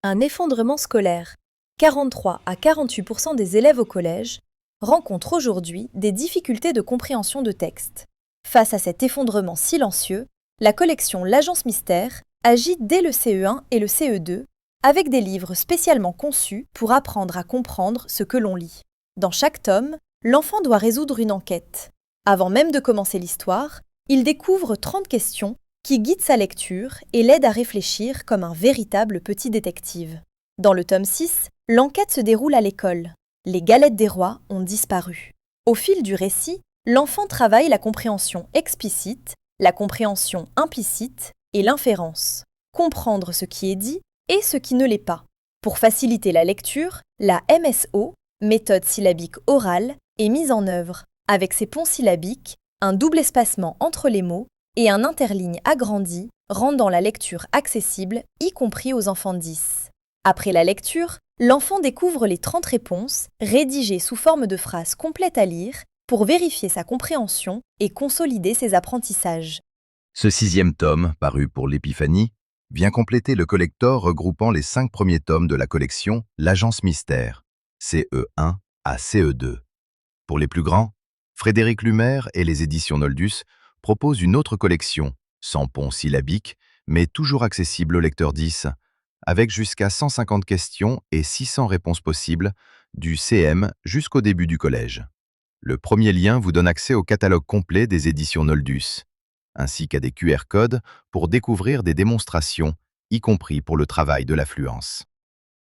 Un effondrement scolaire. 43 à 48% des élèves au collège rencontrent aujourd'hui des difficultés de compréhension de texte. Face à cet effondrement silencieux, la collection L'Agence Mystère agit dès le CE1 et le CE2 avec des livres spécialement conçus pour apprendre à comprendre ce que l'on lit. Dans chaque tome, l'enfant doit résoudre une enquête. Avant même de commencer l'histoire, il découvre 30 questions qui guident sa lecture et l'aident à réfléchir comme un véritable petit détective. Dans le tome 6, l'enquête se déroule à l'école. Les galettes des rois ont disparu. Au fil du récit, l'enfant travaille la compréhension explicite, la compréhension implicite et l'inférence. Comprendre ce qui est dit et ce qui ne l'est pas. Pour faciliter la lecture, la MSO, méthode syllabique orale, est mise en œuvre, avec ses ponts syllabiques, un double espacement entre les mots et un interligne agrandi, rendant la lecture accessible, y compris aux enfants 10. Après la lecture, l'enfant découvre les 30 réponses, rédigées sous forme de phrases complètes à lire, pour vérifier sa compréhension et consolider ses apprentissages. Ce 6e tome, paru pour l'Épiphanie, vient compléter le collector regroupant les 5 premiers tomes de la collection L'Agence Mystère, CE1 à CE2. Pour les plus grands, Frédéric Lumaire et les éditions Noldus proposent une autre collection, sans pont syllabique, mais toujours accessible au lecteur 10, avec jusqu'à 150 questions et 600 réponses possibles, du CM jusqu'au début du collège. Le premier lien vous donne accès au catalogue complet des éditions Noldus, ainsi qu'à des QR codes pour découvrir des démonstrations, y compris pour le travail de l'affluence.